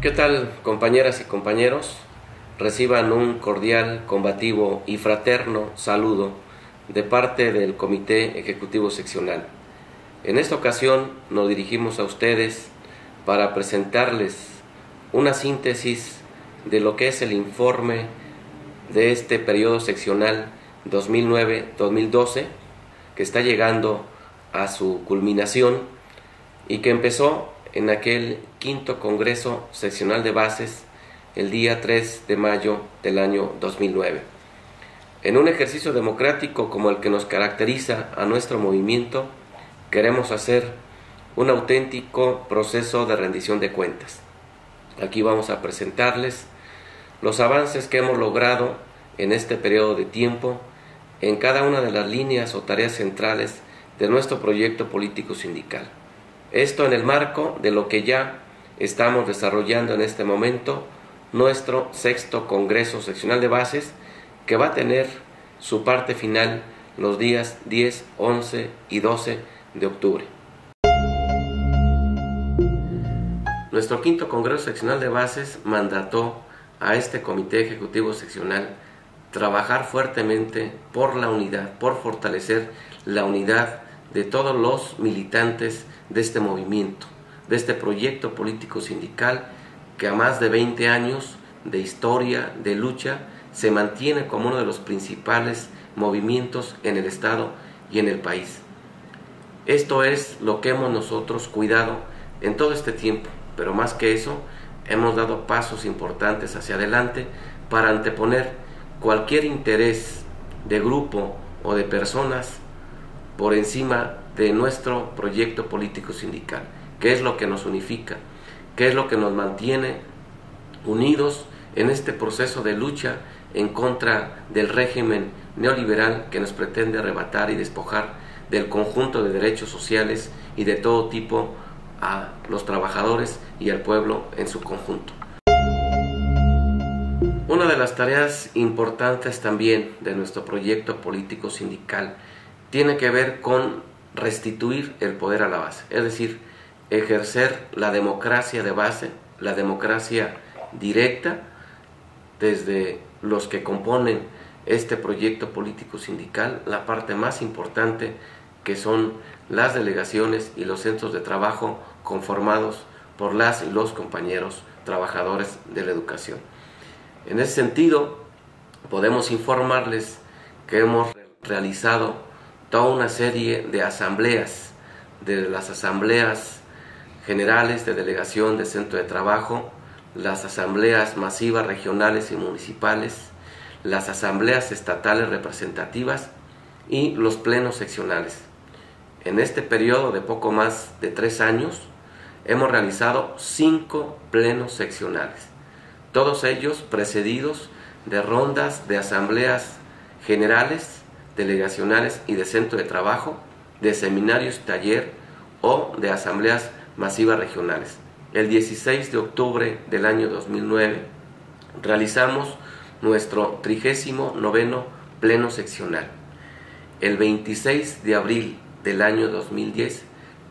¿Qué tal, compañeras y compañeros? Reciban un cordial, combativo y fraterno saludo de parte del Comité Ejecutivo Seccional. En esta ocasión nos dirigimos a ustedes para presentarles una síntesis de lo que es el informe de este periodo seccional 2009-2012, que está llegando a su culminación y que empezó en aquel quinto Congreso Seccional de Bases el día 3 de mayo del año 2009. En un ejercicio democrático como el que nos caracteriza a nuestro movimiento, queremos hacer un auténtico proceso de rendición de cuentas. Aquí vamos a presentarles los avances que hemos logrado en este periodo de tiempo en cada una de las líneas o tareas centrales de nuestro proyecto político sindical. Esto en el marco de lo que ya estamos desarrollando en este momento, nuestro sexto Congreso Seccional de Bases, que va a tener su parte final los días 10, 11 y 12 de octubre. Nuestro quinto Congreso Seccional de Bases mandató a este Comité Ejecutivo Seccional trabajar fuertemente por la unidad, por fortalecer la unidad de todos los militantes de este movimiento, de este proyecto político sindical que a más de 20 años de historia, de lucha, se mantiene como uno de los principales movimientos en el Estado y en el país. Esto es lo que hemos nosotros cuidado en todo este tiempo, pero más que eso, hemos dado pasos importantes hacia adelante para anteponer cualquier interés de grupo o de personas por encima de nuestro proyecto político sindical, que es lo que nos unifica, que es lo que nos mantiene unidos en este proceso de lucha en contra del régimen neoliberal que nos pretende arrebatar y despojar del conjunto de derechos sociales y de todo tipo a los trabajadores y al pueblo en su conjunto. Una de las tareas importantes también de nuestro proyecto político sindical tiene que ver con restituir el poder a la base, es decir, ejercer la democracia de base, la democracia directa desde los que componen este proyecto político sindical, la parte más importante que son las delegaciones y los centros de trabajo conformados por las y los compañeros trabajadores de la educación. En ese sentido, podemos informarles que hemos realizado toda una serie de asambleas, de las asambleas generales de delegación de centro de trabajo, las asambleas masivas regionales y municipales, las asambleas estatales representativas y los plenos seccionales. En este periodo de poco más de 3 años, hemos realizado 5 plenos seccionales, todos ellos precedidos de rondas de asambleas generales, delegacionales y de centro de trabajo, de seminarios, taller o de asambleas masivas regionales. El 16 de octubre del año 2009 realizamos nuestro 39º pleno seccional. El 26 de abril del año 2010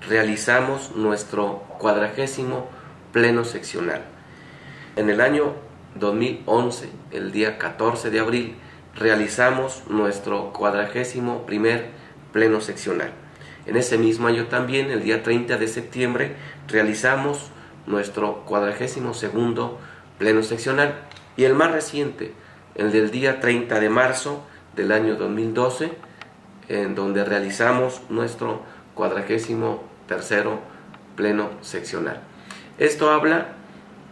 realizamos nuestro 40º pleno seccional. En el año 2011, el día 14 de abril, realizamos nuestro 41º pleno seccional. En ese mismo año también, el día 30 de septiembre, realizamos nuestro 42º pleno seccional. Y el más reciente, el del día 30 de marzo del año 2012, en donde realizamos nuestro 43º pleno seccional. Esto habla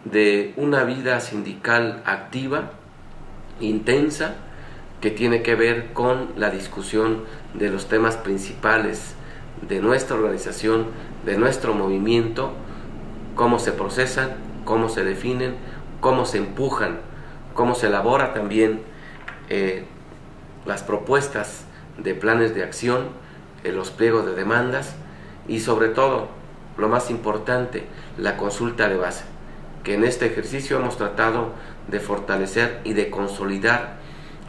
de una vida sindical activa, intensa, que tiene que ver con la discusión de los temas principales de nuestra organización, de nuestro movimiento, cómo se procesan, cómo se definen, cómo se empujan, cómo se elabora también las propuestas de planes de acción, los pliegos de demandas y sobre todo, lo más importante, la consulta de base, que en este ejercicio hemos tratado de fortalecer y de consolidar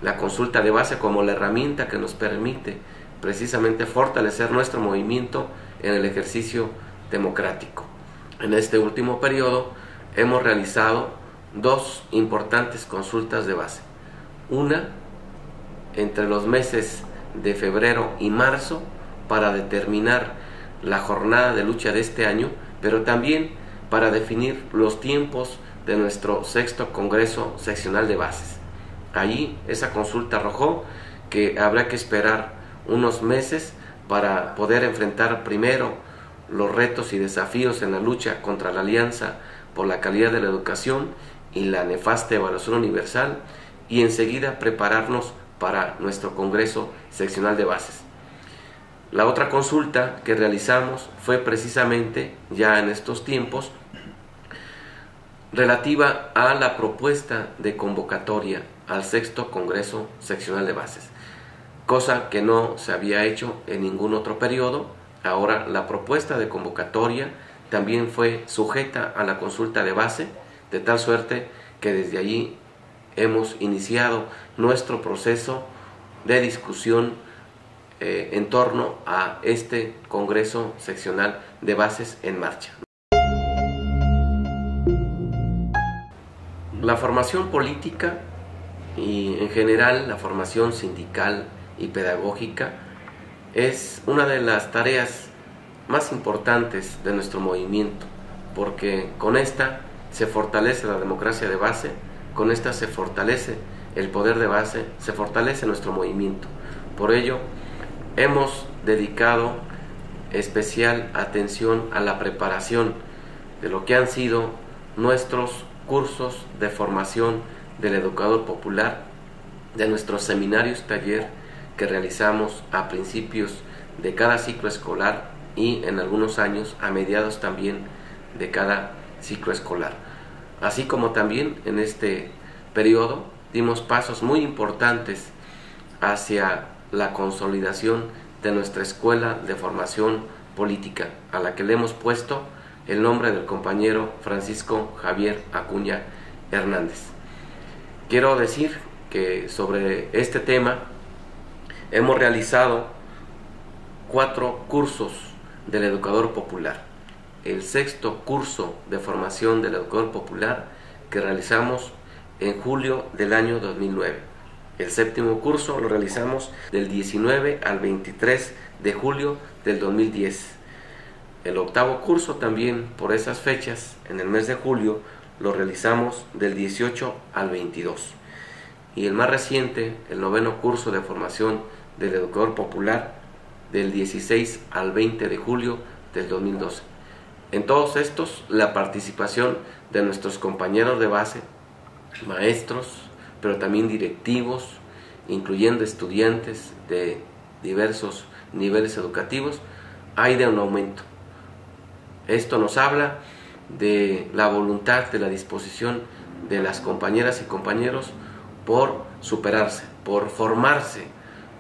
la consulta de base como la herramienta que nos permite precisamente fortalecer nuestro movimiento en el ejercicio democrático. En este último periodo hemos realizado dos importantes consultas de base. Una entre los meses de febrero y marzo para determinar la jornada de lucha de este año, pero también para definir los tiempos de nuestro 6º Congreso Seccional de Bases. Allí esa consulta arrojó que habrá que esperar unos meses para poder enfrentar primero los retos y desafíos en la lucha contra la Alianza por la Calidad de la Educación y la nefasta evaluación universal, y enseguida prepararnos para nuestro Congreso Seccional de Bases. La otra consulta que realizamos fue precisamente ya en estos tiempos relativa a la propuesta de convocatoria al 6º Congreso Seccional de Bases, cosa que no se había hecho en ningún otro periodo. Ahora la propuesta de convocatoria también fue sujeta a la consulta de base, de tal suerte que desde allí hemos iniciado nuestro proceso de discusión en torno a este Congreso Seccional de Bases en marcha. La formación política y en general la formación sindical y pedagógica es una de las tareas más importantes de nuestro movimiento, porque con esta se fortalece la democracia de base, con esta se fortalece el poder de base, se fortalece nuestro movimiento. Por ello, hemos dedicado especial atención a la preparación de lo que han sido nuestros cursos de formación del educador popular, de nuestros seminarios taller que realizamos a principios de cada ciclo escolar y en algunos años a mediados también de cada ciclo escolar. Así como también en este periodo dimos pasos muy importantes hacia la consolidación de nuestra escuela de formación política, a la que le hemos puesto el nombre del compañero Francisco Javier Acuña Hernández. Quiero decir que sobre este tema hemos realizado 4 cursos del educador popular. El 6º curso de formación del educador popular que realizamos en julio del año 2009. El 7º curso lo realizamos del 19 al 23 de julio del 2010. El 8º curso también por esas fechas, en el mes de julio, lo realizamos del 18 al 22. Y el más reciente, el 9º curso de formación del educador popular, del 16 al 20 de julio del 2012. En todos estos, la participación de nuestros compañeros de base, maestros, pero también directivos, incluyendo estudiantes de diversos niveles educativos, ha ido en aumento. Esto nos habla de la voluntad, de la disposición de las compañeras y compañeros por superarse, por formarse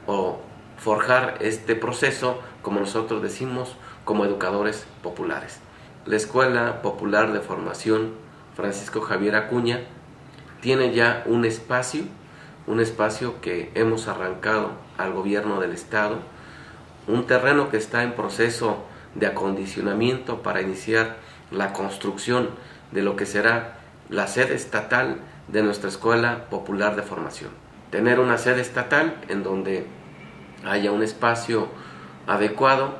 o forjar este proceso, como nosotros decimos, como educadores populares. La Escuela Popular de Formación Francisco Javier Acuña tiene ya un espacio que hemos arrancado al gobierno del estado, un terreno que está en proceso de acondicionamiento para iniciar la construcción de lo que será la sede estatal de nuestra Escuela Popular de Formación. Tener una sede estatal en donde haya un espacio adecuado,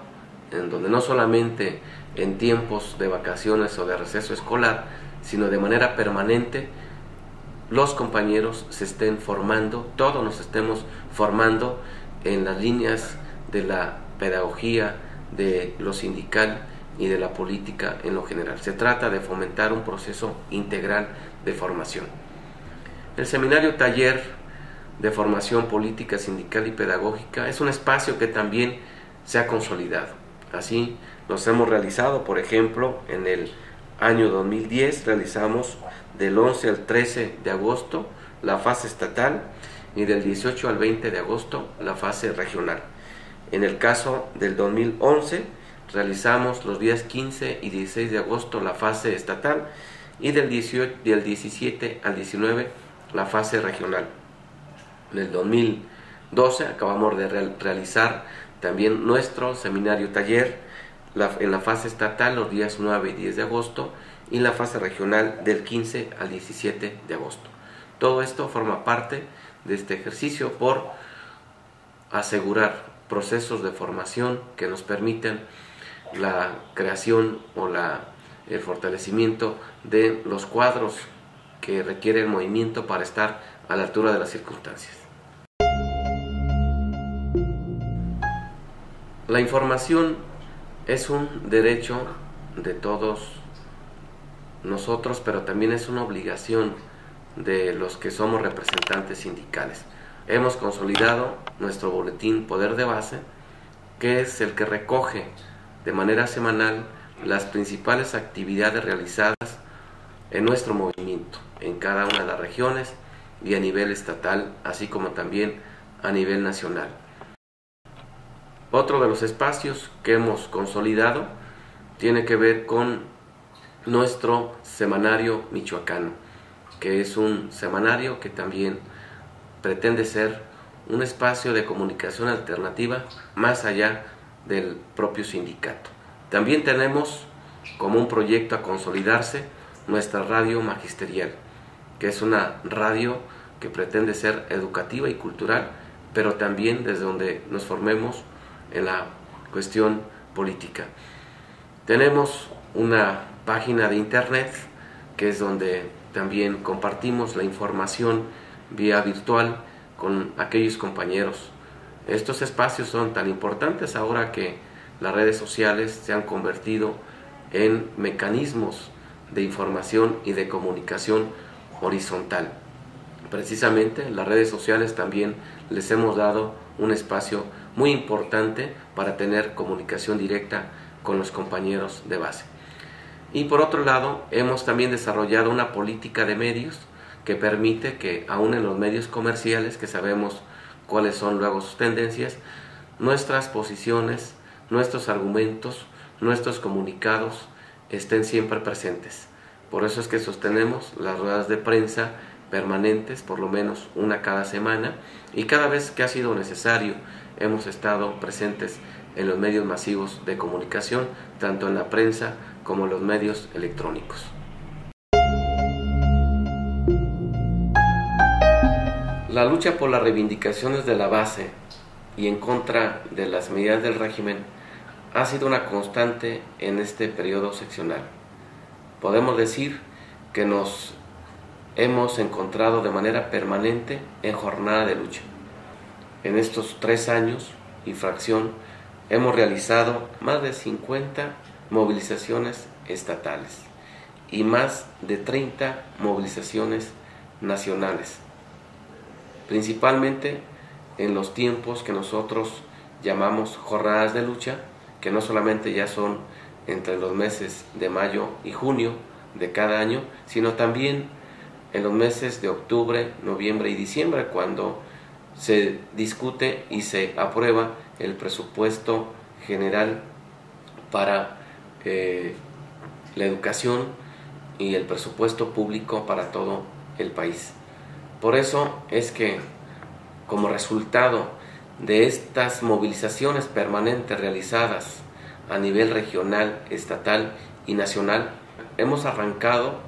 en donde no solamente en tiempos de vacaciones o de receso escolar, sino de manera permanente los compañeros se estén formando, todos nos estemos formando en las líneas de la pedagogía, de lo sindical y de la política en lo general. Se trata de fomentar un proceso integral de formación. El seminario taller de formación política, sindical y pedagógica es un espacio que también se ha consolidado. Así los hemos realizado, por ejemplo, en el año 2010 realizamos del 11 al 13 de agosto la fase estatal y del 18 al 20 de agosto la fase regional. En el caso del 2011 realizamos los días 15 y 16 de agosto la fase estatal y del 17 al 19 la fase regional. En el 2012 acabamos de realizar también nuestro seminario taller en la fase estatal los días 9 y 10 de agosto y la fase regional del 15 al 17 de agosto. Todo esto forma parte de este ejercicio por asegurar procesos de formación que nos permiten la creación o el fortalecimiento de los cuadros que requiere el movimiento para estar a la altura de las circunstancias. La información es un derecho de todos nosotros, pero también es una obligación de los que somos representantes sindicales. Hemos consolidado nuestro boletín Poder de Base, que es el que recoge de manera semanal las principales actividades realizadas en nuestro movimiento, en cada una de las regiones y a nivel estatal, así como también a nivel nacional. Otro de los espacios que hemos consolidado tiene que ver con nuestro semanario michoacano, que es un semanario que también pretende ser un espacio de comunicación alternativa más allá del propio sindicato. También tenemos como un proyecto a consolidarse nuestra radio magisterial, que es una radio que pretende ser educativa y cultural, pero también desde donde nos formemos en la cuestión política. Tenemos una página de internet que es donde también compartimos la información vía virtual con aquellos compañeros. Estos espacios son tan importantes ahora que las redes sociales se han convertido en mecanismos de información y de comunicación horizontal. Precisamente las redes sociales también les hemos dado un espacio muy importante para tener comunicación directa con los compañeros de base. Y por otro lado, hemos también desarrollado una política de medios que permite que aún en los medios comerciales, que sabemos cuáles son luego sus tendencias, nuestras posiciones, nuestros argumentos, nuestros comunicados estén siempre presentes. Por eso es que sostenemos las ruedas de prensa permanentes, por lo menos una cada semana, y cada vez que ha sido necesario hemos estado presentes en los medios masivos de comunicación, tanto en la prensa como en los medios electrónicos. La lucha por las reivindicaciones de la base y en contra de las medidas del régimen ha sido una constante en este periodo seccional. Podemos decir que nos hemos encontrado de manera permanente en jornada de lucha. En estos 3 años y fracción hemos realizado más de 50 movilizaciones estatales y más de 30 movilizaciones nacionales, principalmente en los tiempos que nosotros llamamos jornadas de lucha, que no solamente ya son entre los meses de mayo y junio de cada año, sino también en los meses de octubre, noviembre y diciembre, cuando se discute y se aprueba el presupuesto general para la educación y el presupuesto público para todo el país. Por eso es que, como resultado de estas movilizaciones permanentes realizadas a nivel regional, estatal y nacional, hemos arrancado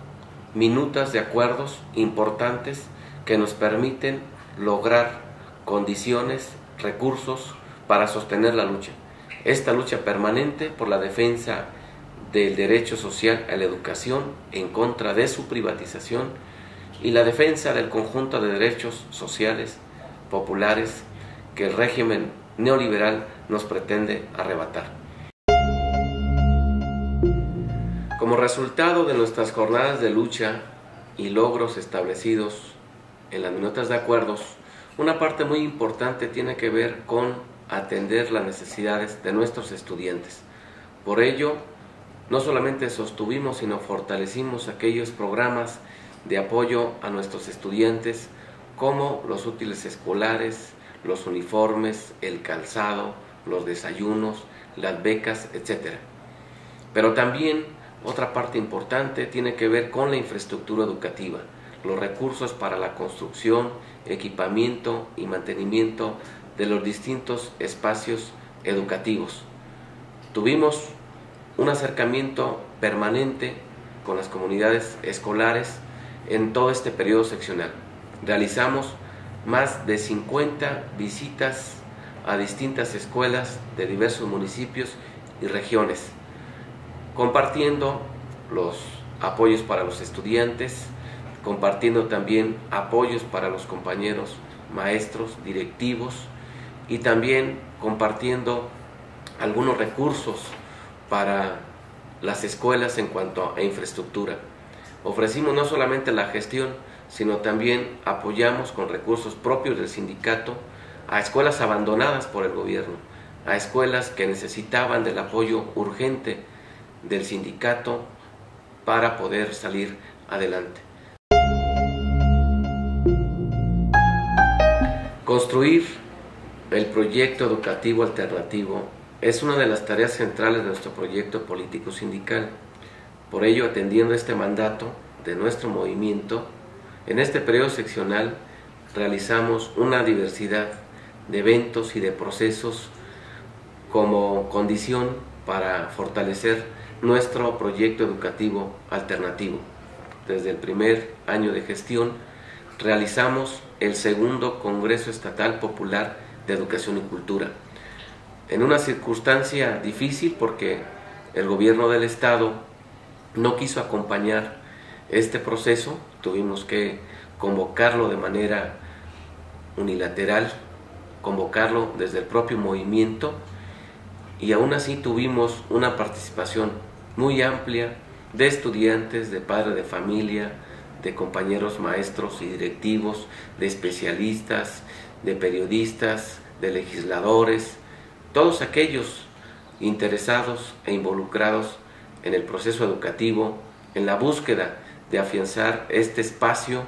minutas de acuerdos importantes que nos permiten lograr condiciones, recursos para sostener la lucha. Esta lucha permanente por la defensa del derecho social a la educación en contra de su privatización y la defensa del conjunto de derechos sociales populares que el régimen neoliberal nos pretende arrebatar. Como resultado de nuestras jornadas de lucha y logros establecidos en las minutas de acuerdos, una parte muy importante tiene que ver con atender las necesidades de nuestros estudiantes. Por ello, no solamente sostuvimos, sino fortalecimos aquellos programas de apoyo a nuestros estudiantes, como los útiles escolares, los uniformes, el calzado, los desayunos, las becas, etc. Pero también otra parte importante tiene que ver con la infraestructura educativa, los recursos para la construcción, equipamiento y mantenimiento de los distintos espacios educativos. Tuvimos un acercamiento permanente con las comunidades escolares en todo este periodo seccional. Realizamos más de 50 visitas a distintas escuelas de diversos municipios y regiones, compartiendo los apoyos para los estudiantes, compartiendo también apoyos para los compañeros, maestros, directivos, y también compartiendo algunos recursos para las escuelas en cuanto a infraestructura. Ofrecimos no solamente la gestión, sino también apoyamos con recursos propios del sindicato a escuelas abandonadas por el gobierno, a escuelas que necesitaban del apoyo urgente del sindicato para poder salir adelante. Construir el proyecto educativo alternativo es una de las tareas centrales de nuestro proyecto político sindical. Por ello, atendiendo este mandato de nuestro movimiento, en este periodo seccional realizamos una diversidad de eventos y de procesos como condición para fortalecer nuestro proyecto educativo alternativo. Desde el primer año de gestión realizamos el segundo Congreso Estatal Popular de Educación y Cultura, en una circunstancia difícil porque el gobierno del estado no quiso acompañar este proceso. Tuvimos que convocarlo de manera unilateral, convocarlo desde el propio movimiento, y aún así tuvimos una participación muy amplia de estudiantes, de padres de familia, de compañeros maestros y directivos, de especialistas, de periodistas, de legisladores, todos aquellos interesados e involucrados en el proceso educativo, en la búsqueda de afianzar este espacio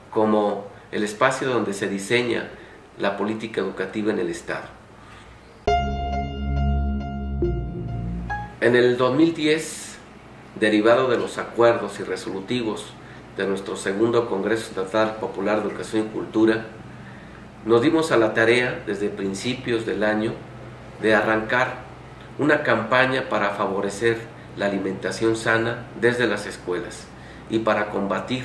como el espacio donde se diseña la política educativa en el Estado. En el 2010, derivado de los acuerdos y resolutivos de nuestro segundo Congreso Estatal Popular de Educación y Cultura, nos dimos a la tarea desde principios del año de arrancar una campaña para favorecer la alimentación sana desde las escuelas y para combatir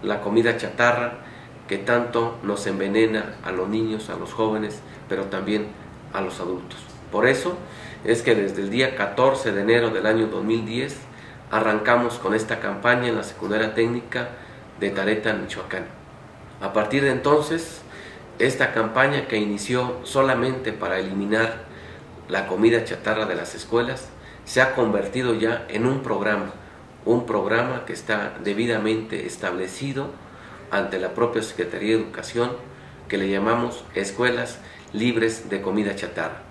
la comida chatarra que tanto nos envenena a los niños, a los jóvenes, pero también a los adultos. Por eso es que desde el día 14 de enero del año 2010 arrancamos con esta campaña en la secundaria técnica de Tareta, Michoacán. A partir de entonces, esta campaña, que inició solamente para eliminar la comida chatarra de las escuelas, se ha convertido ya en un programa que está debidamente establecido ante la propia Secretaría de Educación, que le llamamos Escuelas Libres de Comida Chatarra.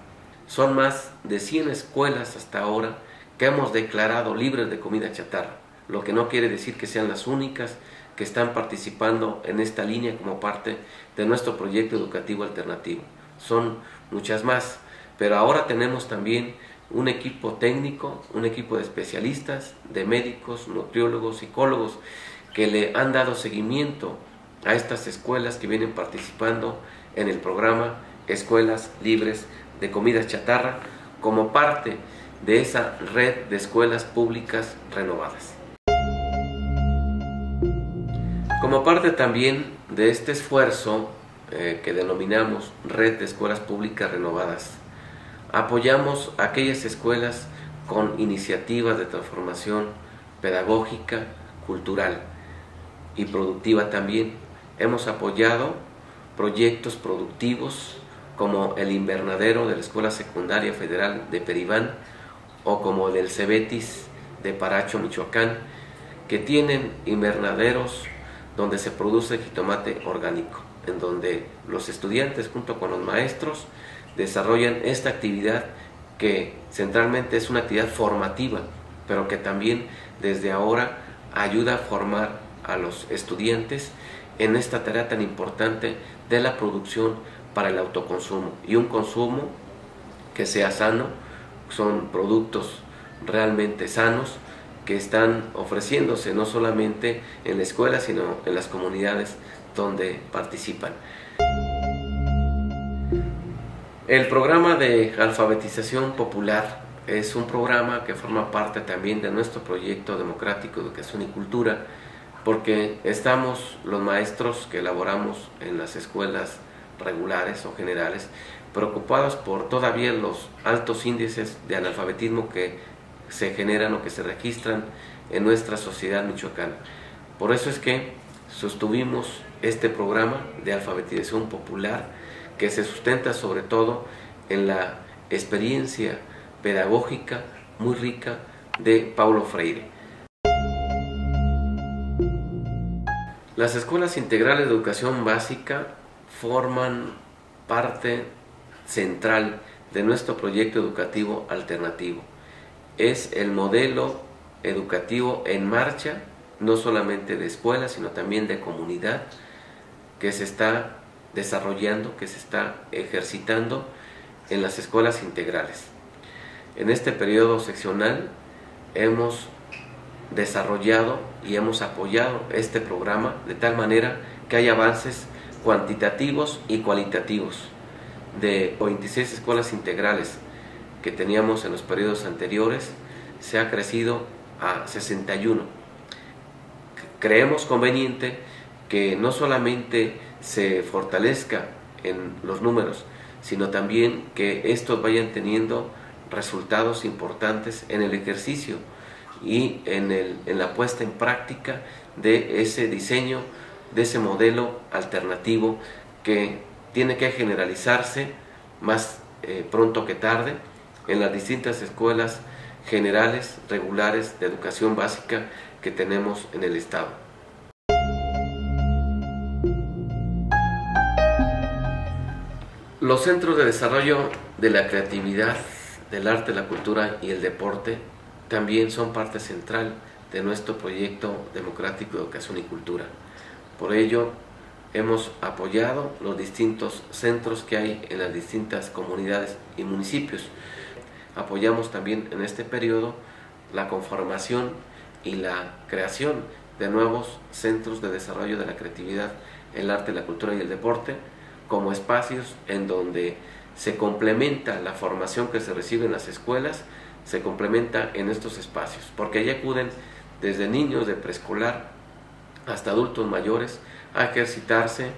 Son más de 100 escuelas hasta ahora que hemos declarado libres de comida chatarra, lo que no quiere decir que sean las únicas que están participando en esta línea como parte de nuestro proyecto educativo alternativo. Son muchas más, pero ahora tenemos también un equipo técnico, un equipo de especialistas, de médicos, nutriólogos, psicólogos, que le han dado seguimiento a estas escuelas que vienen participando en el programa Escuelas Libres de Comida Chatarra, como parte de esa red de escuelas públicas renovadas. Como parte también de este esfuerzo que denominamos Red de Escuelas Públicas Renovadas, apoyamos a aquellas escuelas con iniciativas de transformación pedagógica, cultural y productiva también. Hemos apoyado proyectos productivos como el invernadero de la Escuela Secundaria Federal de Peribán o como el del Cebetis de Paracho, Michoacán, que tienen invernaderos donde se produce jitomate orgánico, en donde los estudiantes junto con los maestros desarrollan esta actividad que centralmente es una actividad formativa, pero que también desde ahora ayuda a formar a los estudiantes en esta tarea tan importante de la producción para el autoconsumo y un consumo que sea sano. Son productos realmente sanos que están ofreciéndose no solamente en la escuela, sino en las comunidades donde participan. El programa de alfabetización popular es un programa que forma parte también de nuestro proyecto democrático Educación y Cultura, porque estamos los maestros que elaboramos en las escuelas regulares o generales preocupados por todavía los altos índices de analfabetismo que se generan o que se registran en nuestra sociedad michoacana. Por eso es que sostuvimos este programa de alfabetización popular que se sustenta sobre todo en la experiencia pedagógica muy rica de Paulo Freire. Las escuelas integrales de educación básica forman parte central de nuestro proyecto educativo alternativo. Es el modelo educativo en marcha, no solamente de escuela, sino también de comunidad, que se está desarrollando, que se está ejercitando en las escuelas integrales. En este periodo seccional hemos desarrollado y hemos apoyado este programa de tal manera que hay avances cuantitativos y cualitativos. De 26 escuelas integrales que teníamos en los periodos anteriores, se ha crecido a 61. Creemos conveniente que no solamente se fortalezca en los números, sino también que estos vayan teniendo resultados importantes en el ejercicio y en la puesta en práctica de ese diseño, de ese modelo alternativo que tiene que generalizarse más pronto que tarde en las distintas escuelas generales, regulares de educación básica que tenemos en el estado. Los centros de desarrollo de la creatividad, del arte, la cultura y el deporte también son parte central de nuestro proyecto democrático de educación y cultura. Por ello, hemos apoyado los distintos centros que hay en las distintas comunidades y municipios. Apoyamos también en este periodo la conformación y la creación de nuevos centros de desarrollo de la creatividad, el arte, la cultura y el deporte, como espacios en donde se complementa la formación que se recibe en las escuelas, se complementa en estos espacios, porque allí acuden desde niños de preescolar hasta adultos mayores a ejercitarse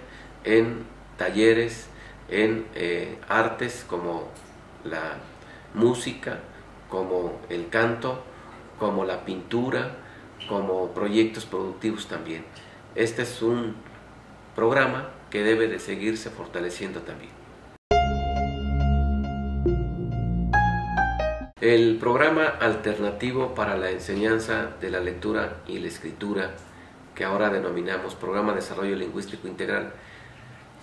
en talleres, en artes como la música, como el canto, como la pintura, como proyectos productivos también. Este es un programa que debe de seguirse fortaleciendo también. El programa alternativo para la enseñanza de la lectura y la escritura, que ahora denominamos Programa de Desarrollo Lingüístico Integral,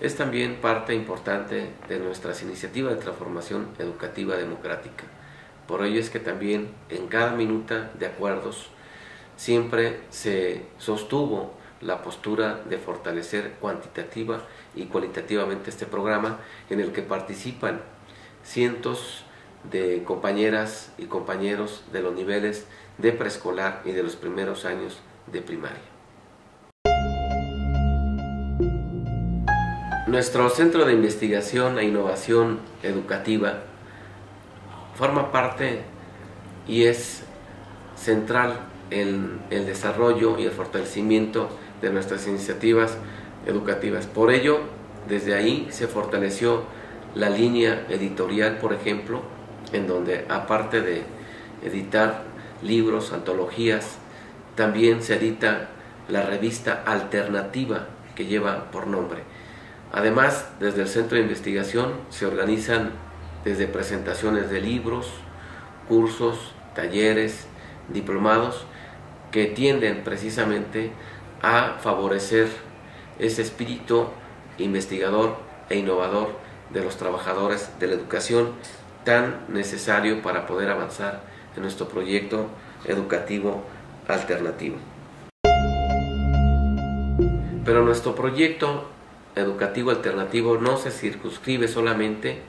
es también parte importante de nuestras iniciativas de transformación educativa democrática. Por ello es que también en cada minuta de acuerdos siempre se sostuvo la postura de fortalecer cuantitativa y cualitativamente este programa, en el que participan cientos de compañeras y compañeros de los niveles de preescolar y de los primeros años de primaria. Nuestro Centro de Investigación e Innovación Educativa forma parte y es central en el desarrollo y el fortalecimiento de nuestras iniciativas educativas. Por ello, desde ahí se fortaleció la línea editorial, por ejemplo, en donde aparte de editar libros, antologías, también se edita la revista alternativa que lleva por nombre. Además, desde el Centro de Investigación se organizan desde presentaciones de libros, cursos, talleres, diplomados, que tienden precisamente a favorecer ese espíritu investigador e innovador de los trabajadores de la educación, tan necesario para poder avanzar en nuestro proyecto educativo alternativo. Pero nuestro proyecto educativo alternativo no se circunscribe solamente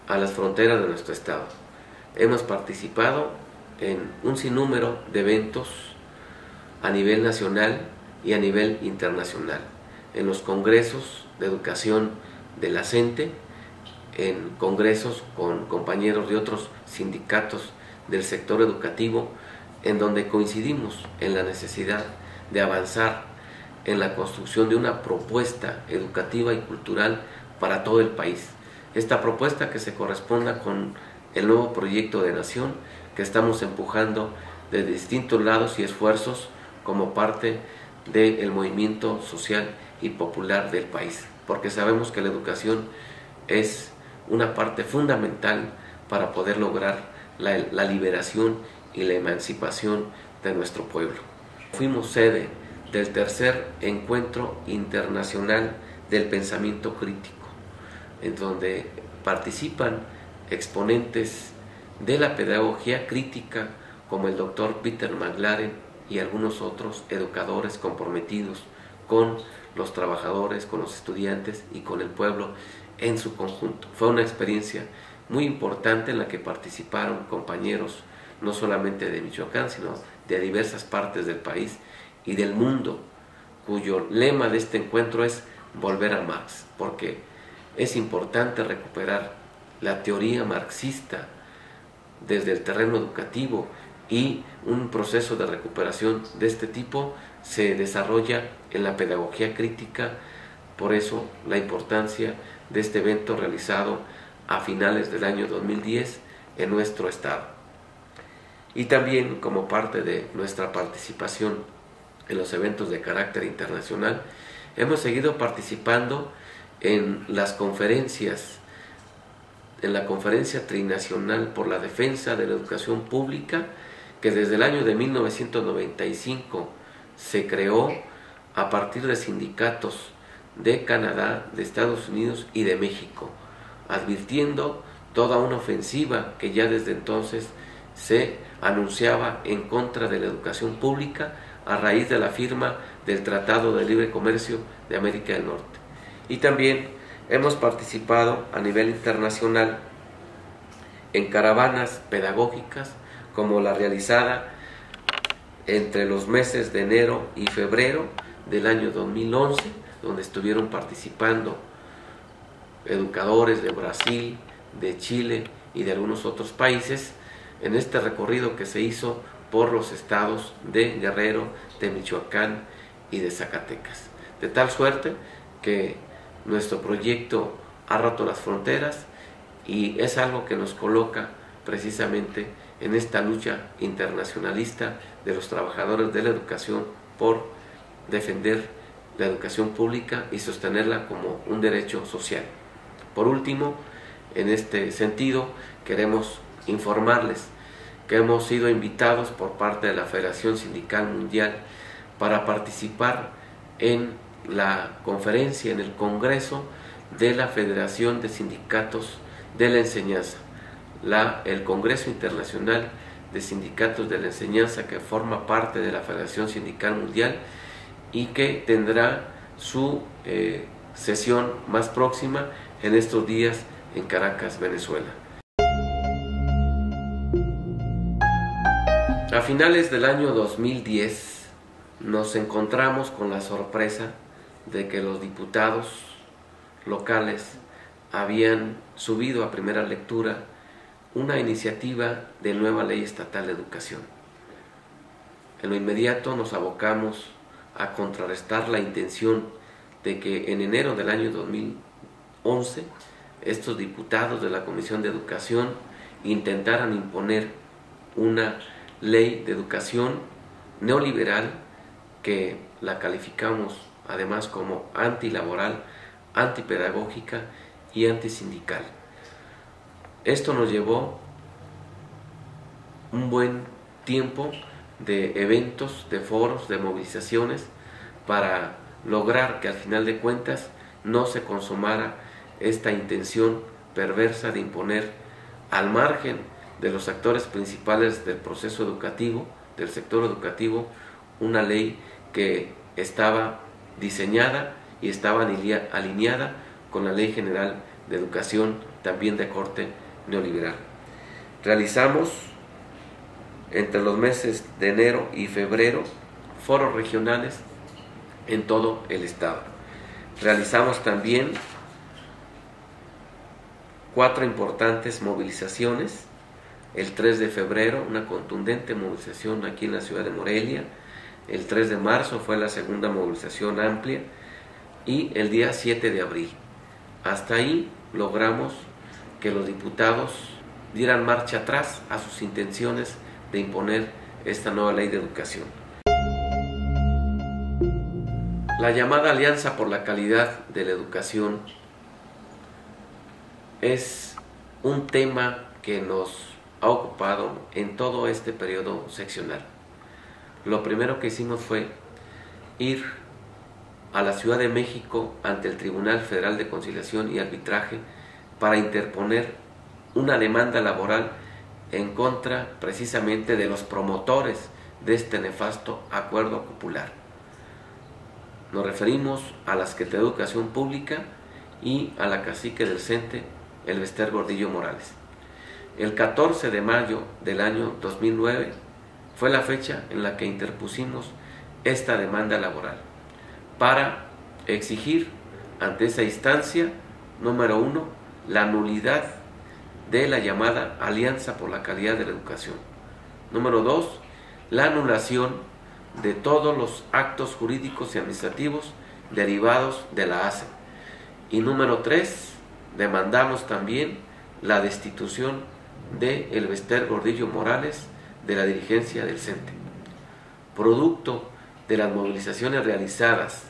a las fronteras de nuestro estado. Hemos participado en un sinnúmero de eventos a nivel nacional y a nivel internacional, en los congresos de educación de la CENTE, en congresos con compañeros de otros sindicatos del sector educativo, en donde coincidimos en la necesidad de avanzar en la construcción de una propuesta educativa y cultural para todo el país. Esta propuesta que se corresponda con el nuevo proyecto de nación que estamos empujando de distintos lados y esfuerzos como parte del movimiento social y popular del país, porque sabemos que la educación es una parte fundamental para poder lograr la liberación y la emancipación de nuestro pueblo. Fuimos sede del tercer encuentro internacional del pensamiento crítico, en donde participan exponentes de la pedagogía crítica como el doctor Peter McLaren y algunos otros educadores comprometidos con los trabajadores, con los estudiantes y con el pueblo en su conjunto. Fue una experiencia muy importante en la que participaron compañeros no solamente de Michoacán, sino de diversas partes del país y del mundo, cuyo lema de este encuentro es volver a Marx, porque es importante recuperar la teoría marxista desde el terreno educativo, y un proceso de recuperación de este tipo se desarrolla en la pedagogía crítica. Por eso la importancia de este evento realizado a finales del año 2010 en nuestro estado. Y también, como parte de nuestra participación en los eventos de carácter internacional, hemos seguido participando en las conferencias, en la Conferencia Trinacional por la Defensa de la Educación Pública, que desde el año de 1995 se creó a partir de sindicatos de Canadá, de Estados Unidos y de México, advirtiendo toda una ofensiva que ya desde entonces se anunciaba en contra de la educación pública a raíz de la firma del Tratado de Libre Comercio de América del Norte. Y también hemos participado a nivel internacional en caravanas pedagógicas como la realizada entre los meses de enero y febrero del año 2011, donde estuvieron participando educadores de Brasil, de Chile y de algunos otros países en este recorrido que se hizo por los estados de Guerrero, de Michoacán y de Zacatecas. De tal suerte que nuestro proyecto ha roto las fronteras y es algo que nos coloca precisamente en esta lucha internacionalista de los trabajadores de la educación por defender la educación pública y sostenerla como un derecho social. Por último, en este sentido, queremos informarles que hemos sido invitados por parte de la Federación Sindical Mundial para participar en la conferencia, en el Congreso de la Federación de Sindicatos de la Enseñanza, el Congreso Internacional de Sindicatos de la Enseñanza, que forma parte de la Federación Sindical Mundial y que tendrá su sesión más próxima en estos días en Caracas, Venezuela. A finales del año 2010 nos encontramos con la sorpresa de que los diputados locales habían subido a primera lectura una iniciativa de nueva ley estatal de educación. En lo inmediato nos abocamos a contrarrestar la intención de que en enero del año 2011 estos diputados de la Comisión de Educación intentaran imponer una ley de educación neoliberal que la calificamos además como antilaboral, antipedagógica y antisindical. Esto nos llevó un buen tiempo de eventos, de foros, de movilizaciones para lograr que al final de cuentas no se consumara esta intención perversa de imponer al margen de los actores principales del proceso educativo, del sector educativo, una ley que estaba diseñada y estaba alineada con la Ley General de Educación, también de corte neoliberal. Realizamos entre los meses de enero y febrero foros regionales en todo el estado. Realizamos también 4 importantes movilizaciones el 3 de febrero, una contundente movilización aquí en la ciudad de Morelia. El 3 de marzo fue la segunda movilización amplia y el día 7 de abril. Hasta ahí logramos que los diputados dieran marcha atrás a sus intenciones de imponer esta nueva ley de educación. La llamada Alianza por la Calidad de la Educación es un tema que nos ha ocupado en todo este periodo seccional. Lo primero que hicimos fue ir a la Ciudad de México ante el Tribunal Federal de Conciliación y Arbitraje para interponer una demanda laboral en contra precisamente de los promotores de este nefasto acuerdo popular. Nos referimos a la Secretaría de Educación Pública y a la cacique del CENTE, Elvester Gordillo Morales. El 14 de mayo del año 2009 fue la fecha en la que interpusimos esta demanda laboral para exigir ante esa instancia, número 1, la nulidad de la llamada Alianza por la Calidad de la Educación. Número 2, la anulación de todos los actos jurídicos y administrativos derivados de la ACE. Y número 3, demandamos también la destitución de Elvester Gordillo Morales de la dirigencia del CENTE. Producto de las movilizaciones realizadas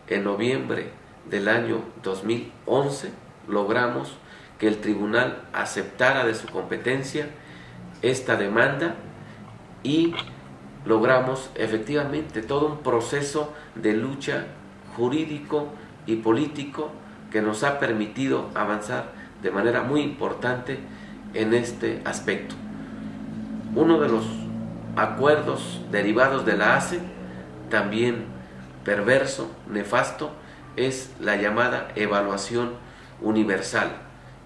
en noviembre del año 2011, logramos que el tribunal aceptara de su competencia esta demanda y logramos efectivamente todo un proceso de lucha jurídico y político que nos ha permitido avanzar de manera muy importante en este aspecto. Uno de los acuerdos derivados de la ACE, también perverso, nefasto, es la llamada evaluación universal,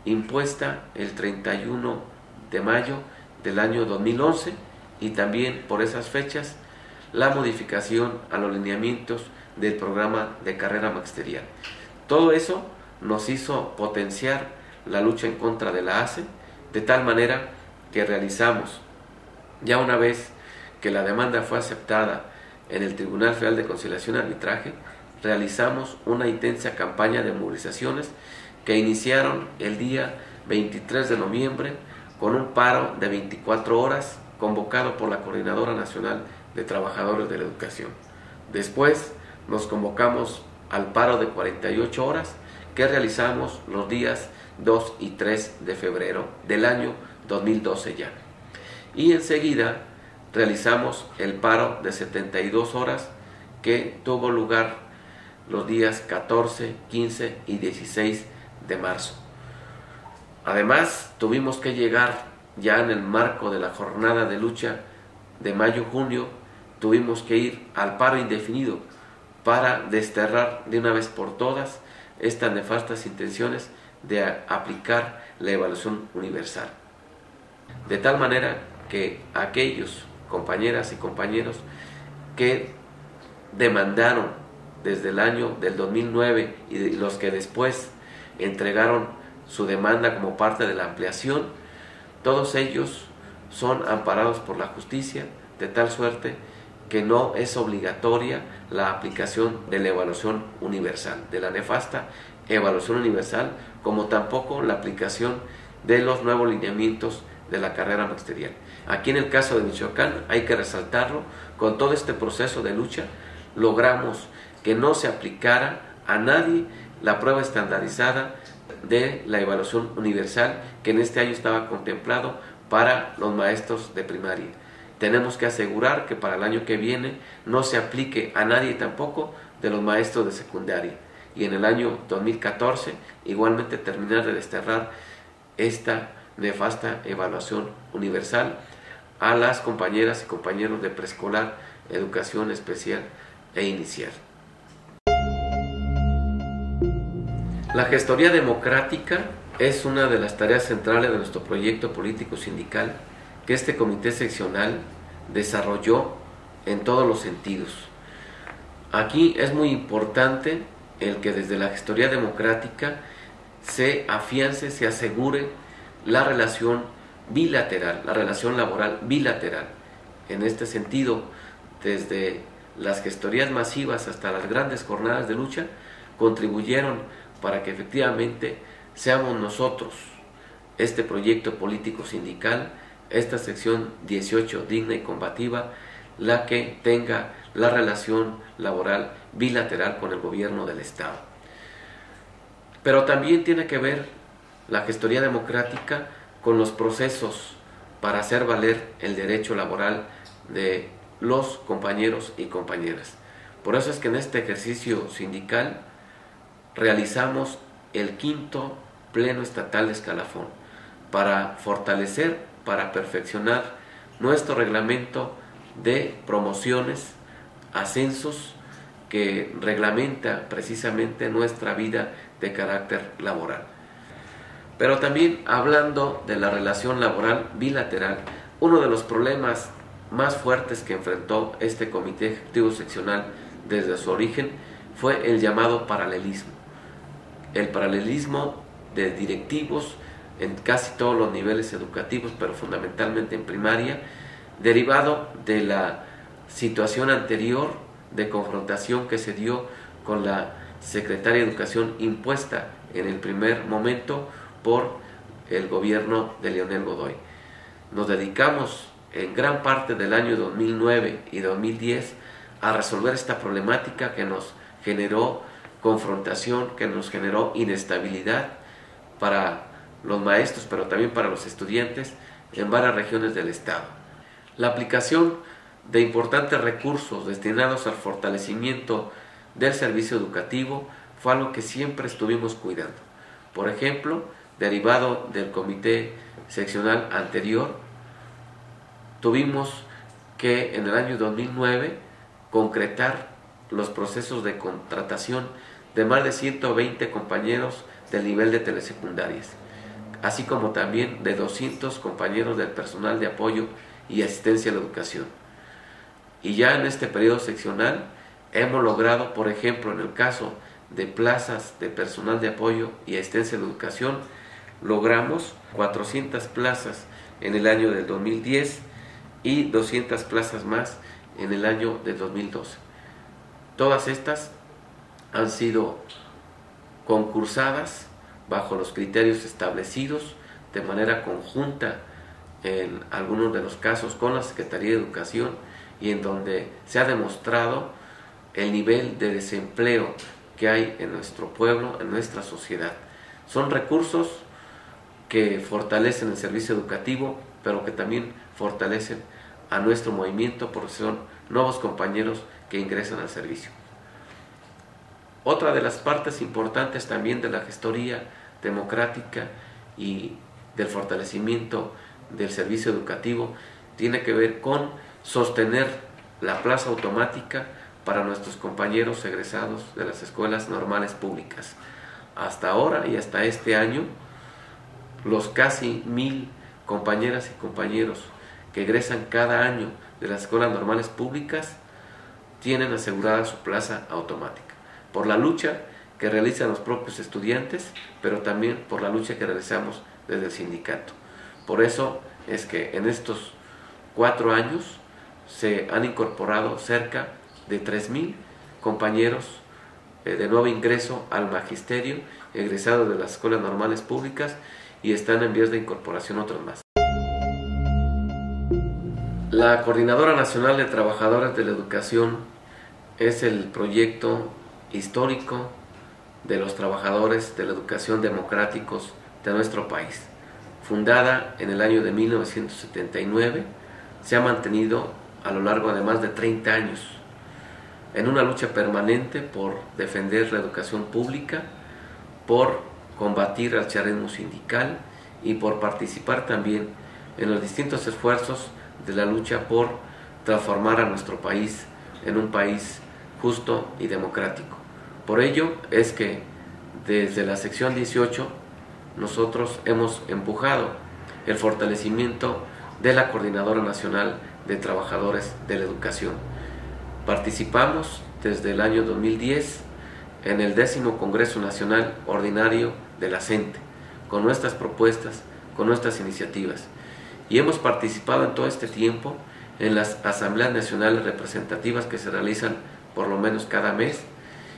impuesta el 31 de mayo del año 2011, y también por esas fechas la modificación a los lineamientos del programa de carrera magisterial. Todo eso nos hizo potenciar la lucha en contra de la ACE, de tal manera que realizamos, ya una vez que la demanda fue aceptada en el Tribunal Federal de Conciliación y Arbitraje, realizamos una intensa campaña de movilizaciones que iniciaron el día 23 de noviembre con un paro de 24 horas convocado por la Coordinadora Nacional de Trabajadores de la Educación. Después nos convocamos al paro de 48 horas que realizamos los días 2 y 3 de febrero del año 2012 ya. Y enseguida realizamos el paro de 72 horas que tuvo lugar los días 14, 15 y 16 de marzo. Además, tuvimos que llegar ya en el marco de la jornada de lucha de mayo-junio, tuvimos que ir al paro indefinido para desterrar de una vez por todas estas nefastas intenciones de aplicar la evaluación universal. De tal manera que aquellos compañeras y compañeros que demandaron desde el año del 2009 y los que después entregaron su demanda como parte de la ampliación, todos ellos son amparados por la justicia, de tal suerte que no es obligatoria la aplicación de la evaluación universal, de la nefasta evaluación universal, como tampoco la aplicación de los nuevos lineamientos de la carrera magisterial. Aquí en el caso de Michoacán, hay que resaltarlo, con todo este proceso de lucha, logramos que no se aplicara a nadie la prueba estandarizada de la evaluación universal que en este año estaba contemplado para los maestros de primaria. Tenemos que asegurar que para el año que viene no se aplique a nadie tampoco de los maestros de secundaria. Y en el año 2014 igualmente terminar de desterrar esta nefasta evaluación universal a las compañeras y compañeros de preescolar, educación especial e inicial. La gestoría democrática es una de las tareas centrales de nuestro proyecto político sindical que este comité seccional desarrolló en todos los sentidos. Aquí es muy importante el que desde la gestoría democrática se afiance, se asegure la relación bilateral, la relación laboral bilateral. En este sentido, desde las gestorías masivas hasta las grandes jornadas de lucha, contribuyeron para que efectivamente seamos nosotros, este proyecto político sindical, esta sección 18 digna y combativa, la que tenga la relación laboral bilateral con el gobierno del Estado. Pero también tiene que ver la gestoría democrática con los procesos para hacer valer el derecho laboral de los compañeros y compañeras. Por eso es que en este ejercicio sindical realizamos el 5º Pleno Estatal de Escalafón para fortalecer, para perfeccionar nuestro reglamento de promociones, ascensos, que reglamenta precisamente nuestra vida de carácter laboral. Pero también hablando de la relación laboral bilateral, uno de los problemas más fuertes que enfrentó este Comité Ejecutivo Seccional desde su origen fue el llamado paralelismo. El paralelismo de directivos en casi todos los niveles educativos, pero fundamentalmente en primaria, derivado de la situación anterior de confrontación que se dio con la Secretaría de Educación impuesta en el primer momento por el gobierno de Leonel Godoy. Nos dedicamos en gran parte del año 2009 y 2010 a resolver esta problemática que nos generó confrontación, que nos generó inestabilidad para los maestros, pero también para los estudiantes en varias regiones del estado. La aplicación de importantes recursos destinados al fortalecimiento del servicio educativo fue algo que siempre estuvimos cuidando. Por ejemplo, derivado del comité seccional anterior, tuvimos que en el año 2009 concretar los procesos de contratación de más de 120 compañeros del nivel de telesecundarias, así como también de 200 compañeros del personal de apoyo y asistencia a la educación. Y ya en este periodo seccional hemos logrado, por ejemplo, en el caso de plazas de personal de apoyo y asistencia a la educación, logramos 400 plazas en el año del 2010 y 200 plazas más en el año de 2012. Todas estas han sido concursadas bajo los criterios establecidos de manera conjunta en algunos de los casos con la Secretaría de Educación y en donde se ha demostrado el nivel de desempleo que hay en nuestro pueblo, en nuestra sociedad. Son recursos que fortalecen el servicio educativo, pero que también fortalecen a nuestro movimiento porque son nuevos compañeros que ingresan al servicio. Otra de las partes importantes también de la gestoría democrática y del fortalecimiento del servicio educativo tiene que ver con sostener la plaza automática para nuestros compañeros egresados de las escuelas normales públicas. Hasta ahora y hasta este año, los casi 1000 compañeras y compañeros que egresan cada año de las escuelas normales públicas tienen asegurada su plaza automática, por la lucha que realizan los propios estudiantes, pero también por la lucha que realizamos desde el sindicato. Por eso es que en estos 4 años se han incorporado cerca de 3000 compañeros de nuevo ingreso al magisterio, egresados de las escuelas normales públicas, y están en vías de incorporación otros más. La Coordinadora Nacional de Trabajadores de la Educación es el proyecto histórico de los trabajadores de la educación democráticos de nuestro país. Fundada en el año de 1979, se ha mantenido a lo largo de más de 30 años en una lucha permanente por defender la educación pública, por combatir el chavismo sindical y por participar también en los distintos esfuerzos de la lucha por transformar a nuestro país en un país justo y democrático. Por ello es que desde la sección 18 nosotros hemos empujado el fortalecimiento de la Coordinadora Nacional de Trabajadores de la Educación. Participamos desde el año 2010 en el 10º Congreso Nacional Ordinario de la CENTE, con nuestras propuestas, con nuestras iniciativas. y hemos participado en todo este tiempo en las asambleas nacionales representativas que se realizan por lo menos cada mes,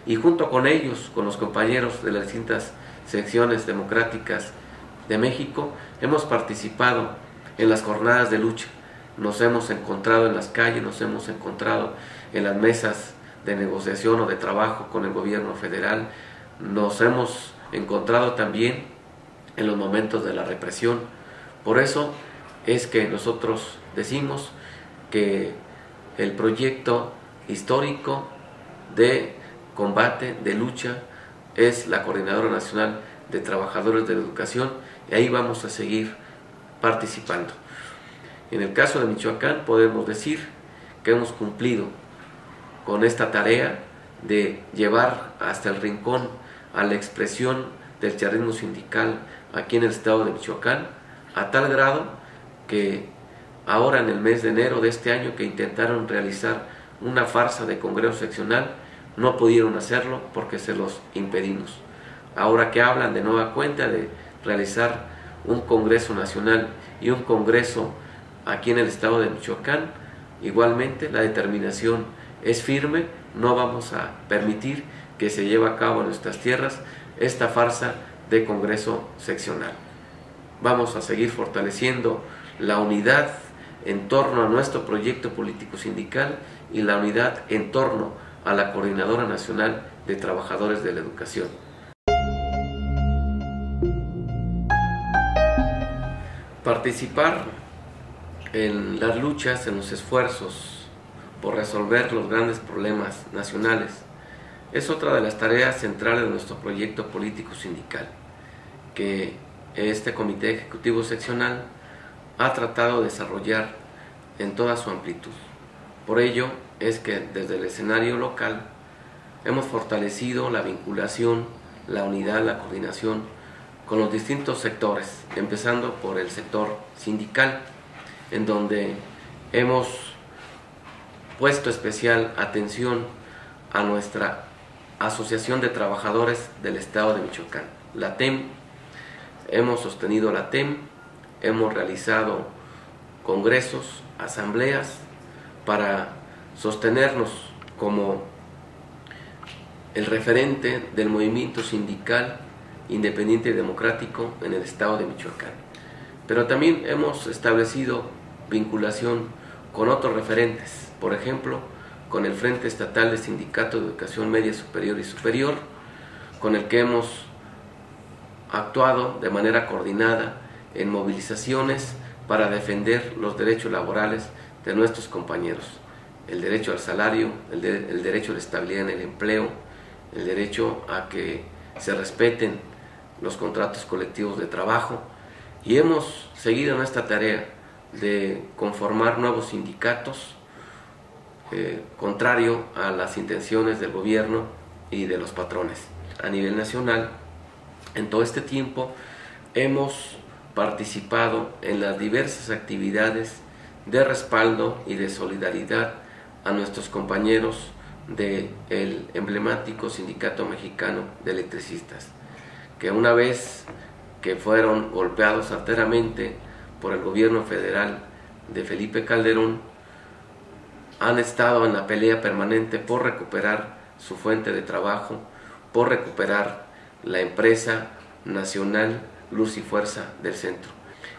y junto con ellos, con los compañeros de las distintas secciones democráticas de México, hemos participado en las jornadas de lucha. Nos hemos encontrado en las calles, nos hemos encontrado en las mesas de negociación o de trabajo con el gobierno federal, nos hemos encontrado también en los momentos de la represión. Por eso es que nosotros decimos que el proyecto histórico de combate, de lucha, es la Coordinadora Nacional de Trabajadores de la Educación, y ahí vamos a seguir participando. En el caso de Michoacán podemos decir que hemos cumplido con esta tarea de llevar hasta el rincón a la expresión del charrismo sindical aquí en el estado de Michoacán, a tal grado que ahora en el mes de enero de este año, que intentaron realizar una farsa de congreso seccional, no pudieron hacerlo porque se los impedimos. Ahora que hablan de nueva cuenta de realizar un congreso nacional y un congreso aquí en el estado de Michoacán, igualmente la determinación es firme. No vamos a permitir que se lleve a cabo en nuestras tierras esta farsa de congreso seccional. Vamos a seguir fortaleciendo la unidad en torno a nuestro proyecto político sindical y la unidad en torno a la Coordinadora Nacional de Trabajadores de la Educación. Participar en las luchas, en los esfuerzos por resolver los grandes problemas nacionales, es otra de las tareas centrales de nuestro proyecto político sindical, que este Comité Ejecutivo Seccional ha tratado de desarrollar en toda su amplitud. Por ello es que desde el escenario local hemos fortalecido la vinculación, la unidad, la coordinación con los distintos sectores, empezando por el sector sindical, en donde hemos puesto especial atención a nuestra Asociación de Trabajadores del Estado de Michoacán, la TEM. Hemos sostenido la TEM, hemos realizado congresos, asambleas, para sostenernos como el referente del movimiento sindical independiente y democrático en el estado de Michoacán. Pero también hemos establecido vinculación con otros referentes, por ejemplo, con el Frente Estatal de Sindicatos de Educación Media Superior y Superior, con el que hemos actuado de manera coordinada en movilizaciones para defender los derechos laborales de nuestros compañeros, el derecho al salario, el derecho a la estabilidad en el empleo, el derecho a que se respeten los contratos colectivos de trabajo, y hemos seguido en esta tarea de conformar nuevos sindicatos, contrario a las intenciones del gobierno y de los patrones. A nivel nacional, en todo este tiempo hemos participado en las diversas actividades de respaldo y de solidaridad a nuestros compañeros del emblemático Sindicato Mexicano de Electricistas, que una vez que fueron golpeados arteramente por el gobierno federal de Felipe Calderón, han estado en la pelea permanente por recuperar su fuente de trabajo, por recuperar la empresa nacional Luz y Fuerza del Centro.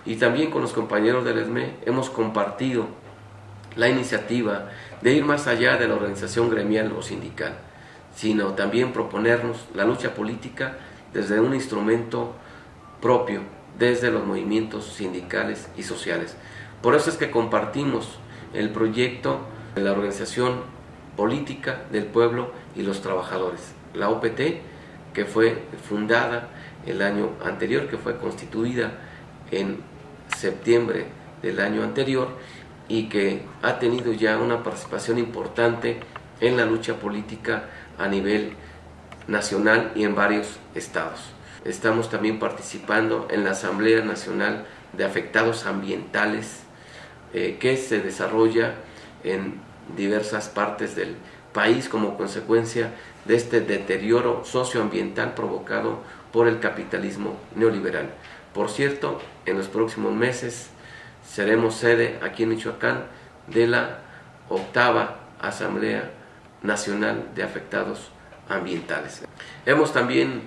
Y también con los compañeros del ESME hemos compartido la iniciativa de ir más allá de la organización gremial o sindical, sino también proponernos la lucha política desde un instrumento propio, desde los movimientos sindicales y sociales. Por eso es que compartimos el proyecto de la Organización Política del Pueblo y los Trabajadores, la OPT, que fue fundada el año anterior, que fue constituida en septiembre del año anterior, y que ha tenido ya una participación importante en la lucha política a nivel nacional y en varios estados. Estamos también participando en la Asamblea Nacional de Afectados Ambientales, que se desarrolla en diversas partes del país como consecuencia de este deterioro socioambiental provocado por el capitalismo neoliberal. Por cierto, en los próximos meses seremos sede aquí en Michoacán de la 8ª Asamblea Nacional de Afectados Ambientales. Hemos también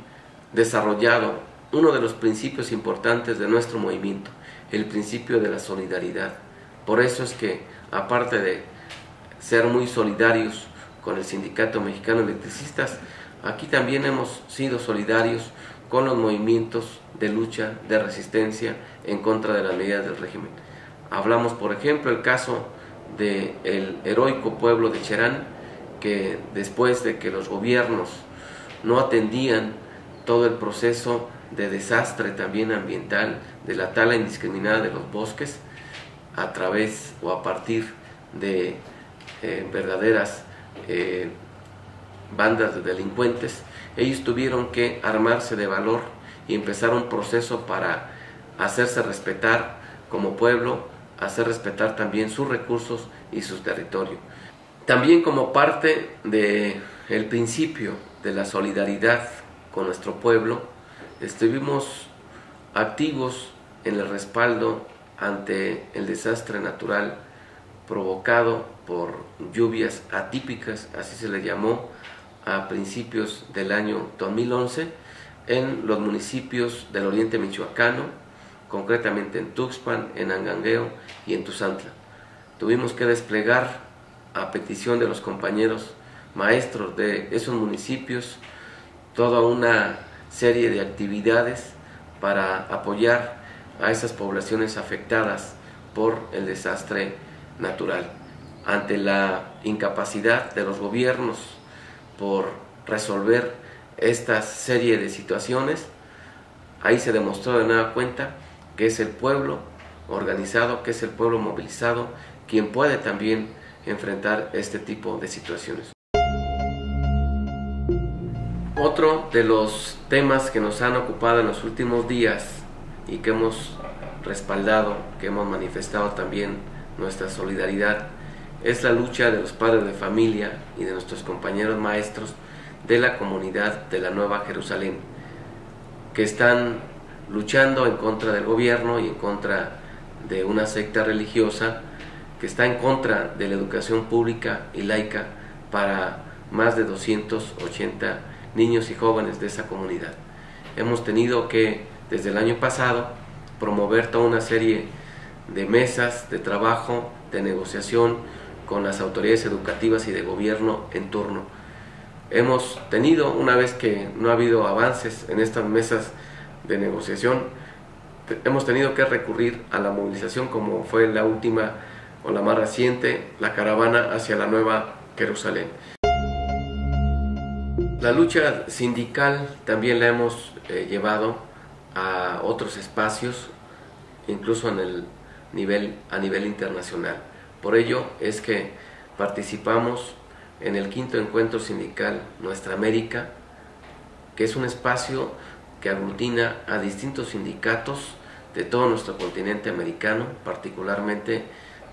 desarrollado uno de los principios importantes de nuestro movimiento, el principio de la solidaridad. Por eso es que, aparte de ser muy solidarios con el Sindicato Mexicano de Electricistas, aquí también hemos sido solidarios con los movimientos de lucha, de resistencia en contra de las medidas del régimen. Hablamos, por ejemplo, el caso del heroico pueblo de Cherán, que después de que los gobiernos no atendían todo el proceso de desastre también ambiental, de la tala indiscriminada de los bosques, a través o a partir de verdaderas bandas de delincuentes, ellos tuvieron que armarse de valor y empezar un proceso para hacerse respetar como pueblo, hacer respetar también sus recursos y su territorio. También como parte del principio de la solidaridad con nuestro pueblo, estuvimos activos en el respaldo ante el desastre natural provocado por lluvias atípicas, así se le llamó, a principios del año 2011 en los municipios del oriente michoacano, concretamente en Tuxpan, en Angangueo y en Tuzantla. Tuvimos que desplegar, a petición de los compañeros maestros de esos municipios, toda una serie de actividades para apoyar a esas poblaciones afectadas por el desastre natural. Ante la incapacidad de los gobiernos por resolver esta serie de situaciones, ahí se demostró de nueva cuenta que es el pueblo organizado, que es el pueblo movilizado, quien puede también enfrentar este tipo de situaciones. Otro de los temas que nos han ocupado en los últimos días y que hemos respaldado, que hemos manifestado también nuestra solidaridad, es la lucha de los padres de familia y de nuestros compañeros maestros de la comunidad de la Nueva Jerusalén, que están luchando en contra del gobierno y en contra de una secta religiosa que está en contra de la educación pública y laica para más de 280 niños y jóvenes de esa comunidad. Hemos tenido que, desde el año pasado, promover toda una serie de mesas de trabajo, de negociación con las autoridades educativas y de gobierno en turno. Hemos tenido, una vez que no ha habido avances en estas mesas de negociación, hemos tenido que recurrir a la movilización, como fue la última o la más reciente, la caravana hacia la Nueva Jerusalén. La lucha sindical también la hemos llevado a otros espacios, incluso a nivel internacional. Por ello es que participamos en el 5º encuentro sindical Nuestra América, que es un espacio que aglutina a distintos sindicatos de todo nuestro continente americano, particularmente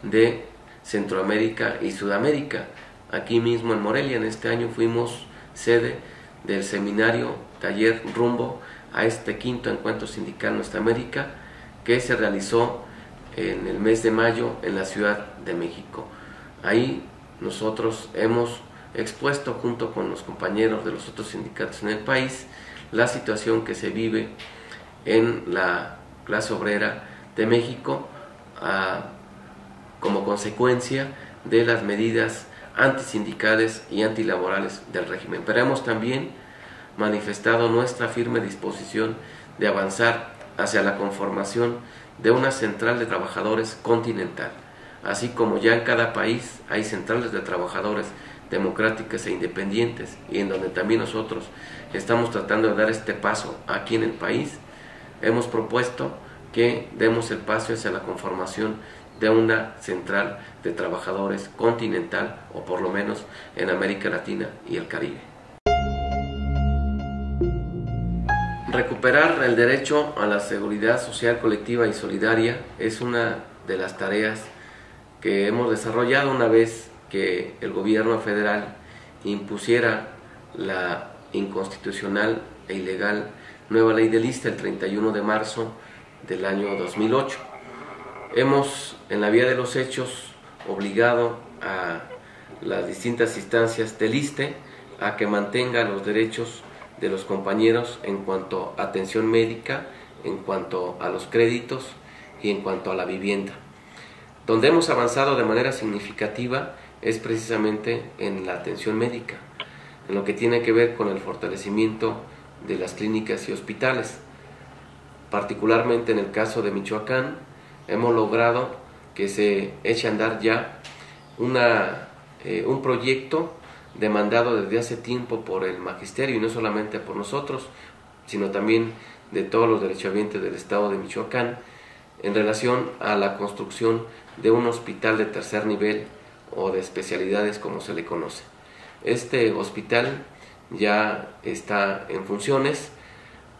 de Centroamérica y Sudamérica. Aquí mismo en Morelia, en este año, fuimos sede del seminario taller rumbo a este 5º encuentro sindical Nuestra América, que se realizó en el mes de mayo en la Ciudad de México. Ahí nosotros hemos expuesto, junto con los compañeros de los otros sindicatos en el país, la situación que se vive en la clase obrera de México como consecuencia de las medidas antisindicales y antilaborales del régimen. Pero hemos también manifestado nuestra firme disposición de avanzar hacia la conformación de una central de trabajadores continental, así como ya en cada país hay centrales de trabajadores democráticas e independientes, y en donde también nosotros estamos tratando de dar este paso aquí en el país. Hemos propuesto que demos el paso hacia la conformación de una central de trabajadores continental, o por lo menos en América Latina y el Caribe. Recuperar el derecho a la seguridad social colectiva y solidaria es una de las tareas que hemos desarrollado una vez que el gobierno federal impusiera la inconstitucional e ilegal nueva ley del ISSSTE el 31 de marzo del año 2008. Hemos, en la vía de los hechos, obligado a las distintas instancias del ISSSTE a que mantenga los derechos de los compañeros en cuanto a atención médica, en cuanto a los créditos y en cuanto a la vivienda. Donde hemos avanzado de manera significativa es precisamente en la atención médica, en lo que tiene que ver con el fortalecimiento de las clínicas y hospitales. Particularmente en el caso de Michoacán, hemos logrado que se eche a andar ya un proyecto demandado desde hace tiempo por el magisterio, y no solamente por nosotros, sino también de todos los derechohabientes del estado de Michoacán, en relación a la construcción de un hospital de tercer nivel o de especialidades, como se le conoce. Este hospital ya está en funciones.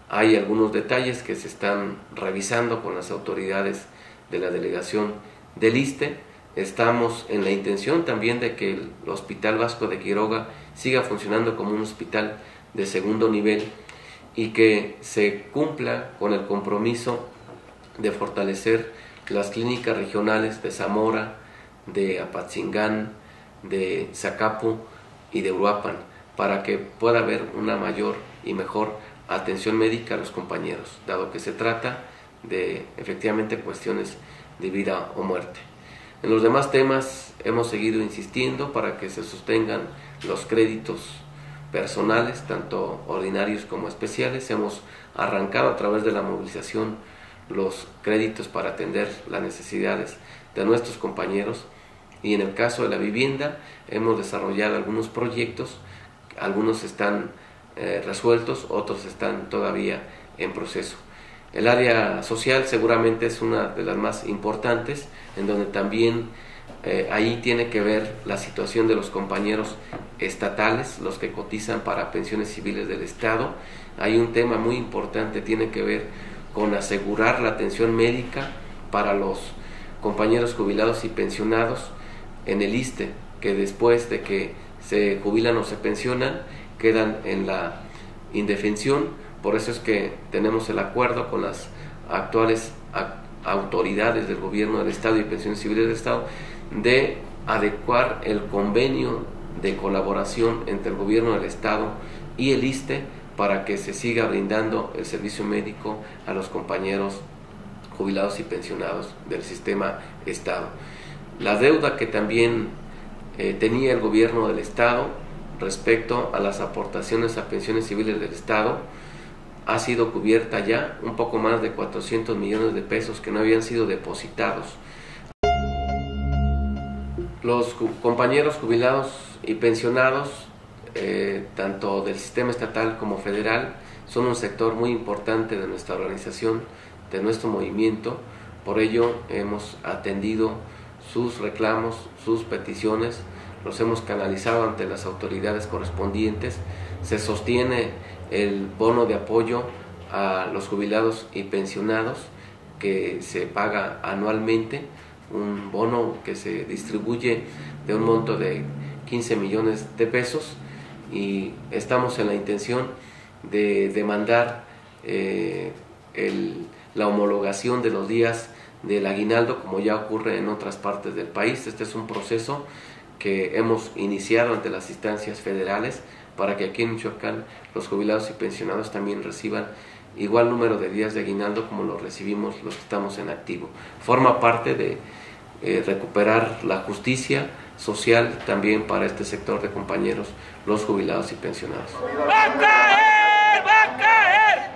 Hay algunos detalles que se están revisando con las autoridades de la delegación del ISSSTE. Estamos en la intención también de que el Hospital Vasco de Quiroga siga funcionando como un hospital de segundo nivel y que se cumpla con el compromiso de fortalecer las clínicas regionales de Zamora, de Apatzingán, de Zacapu y de Uruapan, para que pueda haber una mayor y mejor atención médica a los compañeros, dado que se trata de efectivamente cuestiones de vida o muerte. En los demás temas hemos seguido insistiendo para que se sostengan los créditos personales, tanto ordinarios como especiales. Hemos arrancado a través de la movilización los créditos para atender las necesidades de nuestros compañeros, y en el caso de la vivienda hemos desarrollado algunos proyectos, algunos están resueltos, otros están todavía en proceso. El área social seguramente es una de las más importantes, en donde también ahí tiene que ver la situación de los compañeros estatales, los que cotizan para pensiones civiles del Estado. Hay un tema muy importante, tiene que ver con asegurar la atención médica para los compañeros jubilados y pensionados en el ISSSTE, que después de que se jubilan o se pensionan, quedan en la indefensión. Por eso es que tenemos el acuerdo con las actuales autoridades del gobierno del Estado y pensiones civiles del Estado de adecuar el convenio de colaboración entre el gobierno del Estado y el ISSSTE para que se siga brindando el servicio médico a los compañeros jubilados y pensionados del sistema Estado. La deuda que también tenía el gobierno del Estado respecto a las aportaciones a pensiones civiles del Estado ha sido cubierta ya, un poco más de 400 millones de pesos que no habían sido depositados. Los compañeros jubilados y pensionados, tanto del sistema estatal como federal, son un sector muy importante de nuestra organización, de nuestro movimiento. Por ello hemos atendido sus reclamos, sus peticiones, los hemos canalizado ante las autoridades correspondientes. Se sostiene el bono de apoyo a los jubilados y pensionados que se paga anualmente, un bono que se distribuye de un monto de 15 millones de pesos, y estamos en la intención de demandar la homologación de los días del aguinaldo, como ya ocurre en otras partes del país. Este es un proceso que hemos iniciado ante las instancias federales para que aquí en Michoacán los jubilados y pensionados también reciban igual número de días de aguinaldo como lo recibimos los que estamos en activo. Forma parte de recuperar la justicia social también para este sector de compañeros, los jubilados y pensionados. ¡Va a caer! ¡Va a caer!